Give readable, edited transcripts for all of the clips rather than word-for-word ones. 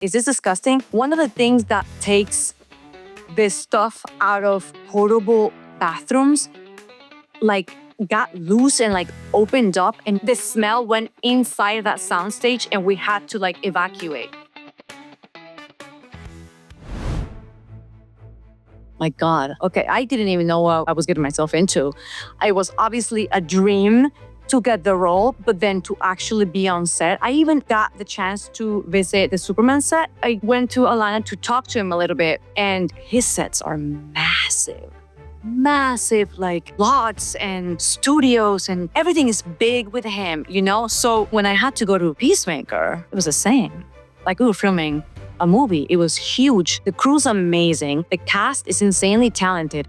Is this disgusting? One of the things that takes this stuff out of portable bathrooms, like got loose and like opened up, and the smell went inside that soundstage and we had to like evacuate. My God. Okay, I didn't even know what I was getting myself into. It was obviously a dream to get the role, but then to actually be on set. I even got the chance to visit the Superman set. I went to Atlanta to talk to him a little bit, and his sets are massive. Massive, like lots and studios, and everything is big with him, you know? So when I had to go to Peacemaker, it was the same. Like we were filming a movie. It was huge. The crew's amazing. The cast is insanely talented.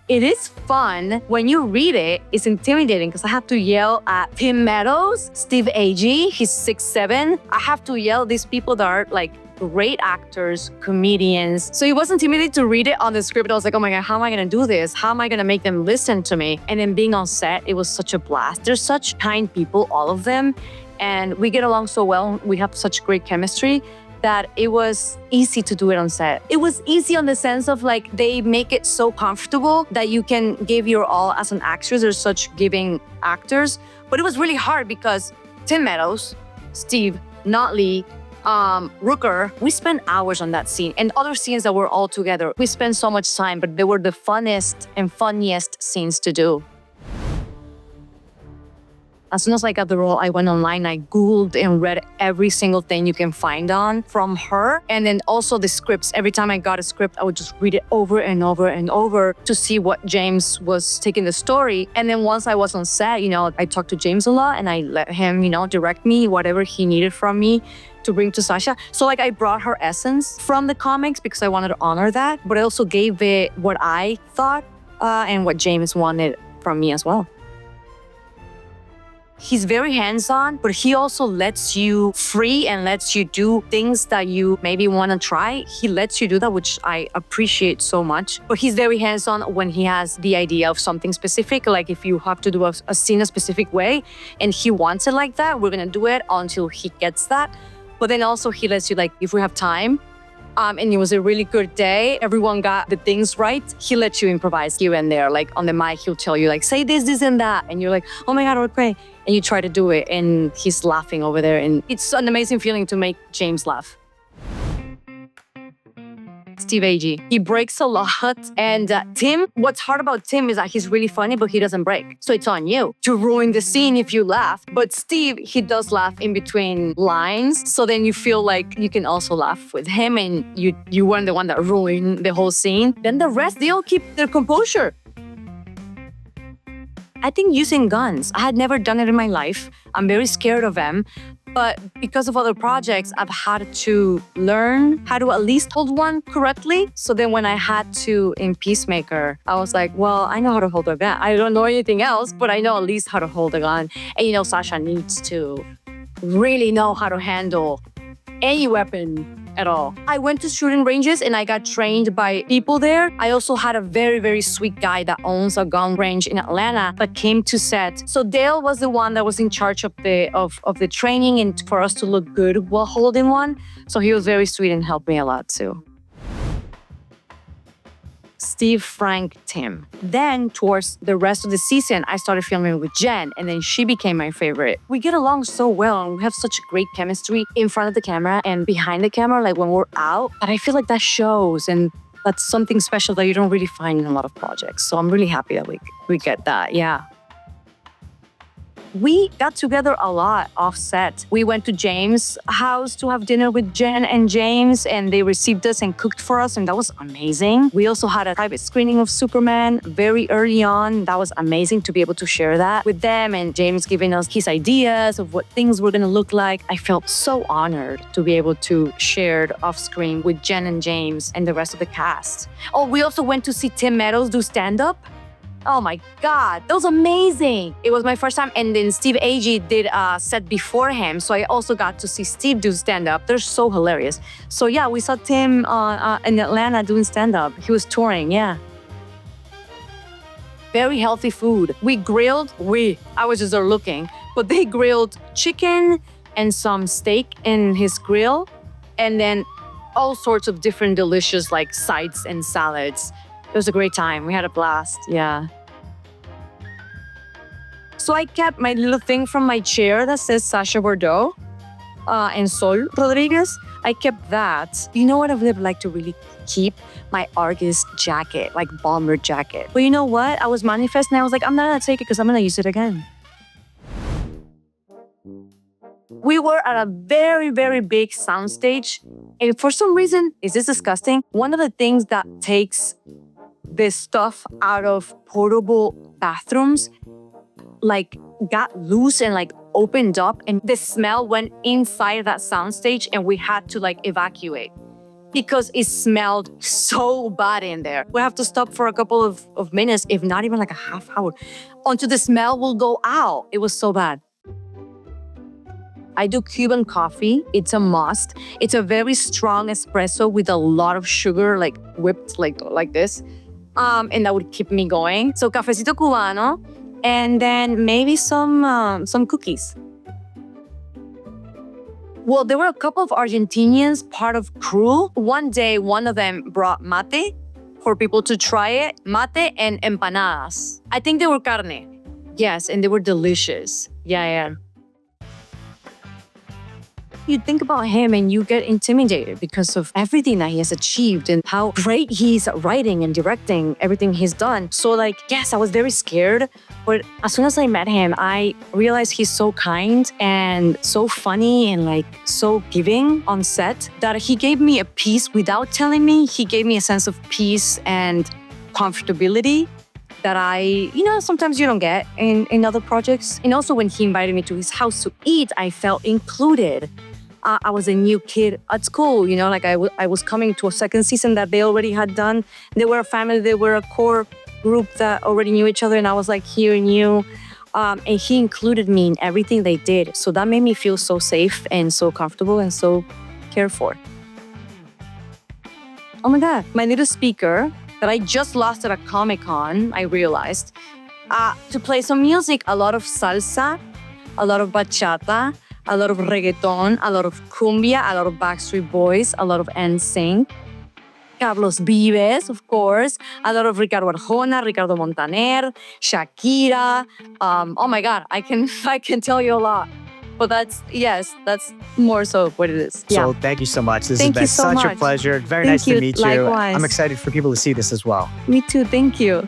It is fun. When you read it, it's intimidating because I have to yell at Tim Meadows, Steve Agee, he's 6'7". I have to yell at these people that are like great actors, comedians. So it was intimidating to read it on the script. I was like, oh my God, how am I gonna do this? How am I gonna make them listen to me? And then being on set, it was such a blast. They're such kind people, all of them. And we get along so well. We have such great chemistry that it was easy to do it on set. It was easy on the sense of like, they make it so comfortable that you can give your all as an actress. They're such giving actors. But it was really hard because Tim Meadows, Steve, Notley, Rooker, we spent hours on that scene and other scenes that were all together. We spent so much time, but they were the funnest and funniest scenes to do. As soon as I got the role, I went online, I Googled and read every single thing you can find on from her. And then also the scripts. Every time I got a script, I would just read it over and over and over to see what James was taking the story. And then once I was on set, you know, I talked to James a lot and I let him, you know, direct me whatever he needed from me to bring to Sasha. So like I brought her essence from the comics because I wanted to honor that, but I also gave it what I thought and what James wanted from me as well. He's very hands-on, but he also lets you free and lets you do things that you maybe want to try. He lets you do that, which I appreciate so much. But he's very hands-on when he has the idea of something specific. Like if you have to do a scene a specific way and he wants it like that, we're going to do it until he gets that. But then also he lets you, like, if we have time, and it was a really good day, everyone got the things right, he lets you improvise here and there. Like on the mic, he'll tell you like, say this, this, and that. And you're like, oh my God, okay. And you try to do it and he's laughing over there. And it's an amazing feeling to make James laugh. Steve Agee. He breaks a lot. And Tim, what's hard about Tim is that he's really funny, but he doesn't break. So it's on you to ruin the scene if you laugh. But Steve, he does laugh in between lines. So then you feel like you can also laugh with him and you weren't the one that ruined the whole scene. Then the rest, they all keep their composure. I think using guns. I had never done it in my life. I'm very scared of them. But because of other projects, I've had to learn how to at least hold one correctly. So then when I had to in Peacemaker, I was like, well, I know how to hold a gun. I don't know anything else, but I know at least how to hold a gun. And you know, Sasha needs to really know how to handle any weapon at all. I went to shooting ranges and I got trained by people there. I also had a very, very sweet guy that owns a gun range in Atlanta that came to set. So Dale was the one that was in charge of the training and for us to look good while holding one. So he was very sweet and helped me a lot too. Steve, Frank, Tim. Then towards the rest of the season, I started filming with Jen and then she became my favorite. We get along so well and we have such great chemistry in front of the camera and behind the camera, like when we're out. But I feel like that shows and that's something special that you don't really find in a lot of projects. So I'm really happy that we get that, yeah. We got together a lot off set. We went to James' house to have dinner with Jen and James, and they received us and cooked for us, and that was amazing. We also had a private screening of Superman very early on. That was amazing to be able to share that with them, and James giving us his ideas of what things were gonna look like. I felt so honored to be able to share it off screen with Jen and James and the rest of the cast. Oh, we also went to see Tim Meadows do stand-up. Oh my God, that was amazing. It was my first time. And then Steve Agee did a set before him. So I also got to see Steve do stand-up. They're so hilarious. So yeah, we saw Tim in Atlanta doing stand-up. He was touring, yeah. Very healthy food. We grilled, I was just there looking, but they grilled chicken, and some steak in his grill, and then all sorts of different delicious like sides and salads. It was a great time. We had a blast. Yeah. So I kept my little thing from my chair that says Sasha Bordeaux and Sol Rodriguez. I kept that. You know what I would like to really keep? My artist jacket, like bomber jacket. But you know what? I was manifesting. I was like, I'm not gonna take it because I'm gonna use it again. We were at a very, very big soundstage. And for some reason, is this disgusting? One of the things that takes this stuff out of portable bathrooms like got loose and like opened up, and the smell went inside that soundstage, and we had to like evacuate because it smelled so bad in there. We have to stop for a couple of minutes, if not even like a half hour, until the smell will go out. It was so bad. I do Cuban coffee. It's a must. It's a very strong espresso with a lot of sugar, like whipped like this. And that would keep me going. So cafecito cubano, and then maybe some cookies. Well, there were a couple of Argentinians part of crew. One day, one of them brought mate for people to try it. Mate and empanadas. I think they were carne. Yes, and they were delicious. Yeah. You think about him and you get intimidated because of everything that he has achieved and how great he's at writing and directing everything he's done. So like, yes, I was very scared. But as soon as I met him, I realized he's so kind and so funny and like so giving on set that he gave me a peace without telling me. He gave me a sense of peace and comfortability that sometimes you don't get in other projects. And also when he invited me to his house to eat, I felt included. I was a new kid at school, like I was coming to a second season that they already had done. They were a family, they were a core group that already knew each other, and I was like here new. And he included me in everything they did. So that made me feel so safe and so comfortable and so cared for. Oh my God, my little speaker that I just lost at a Comic-Con, I realized, to play some music, a lot of salsa, a lot of bachata, a lot of reggaeton, a lot of cumbia, a lot of Backstreet Boys, a lot of NSYNC, Carlos Vives, of course, a lot of Ricardo Arjona, Ricardo Montaner, Shakira. Oh my God, I can tell you a lot. But that's more so what it is. So thank you so much. This has been such a pleasure. Very nice to meet you. I'm excited for people to see this as well. Me too. Thank you.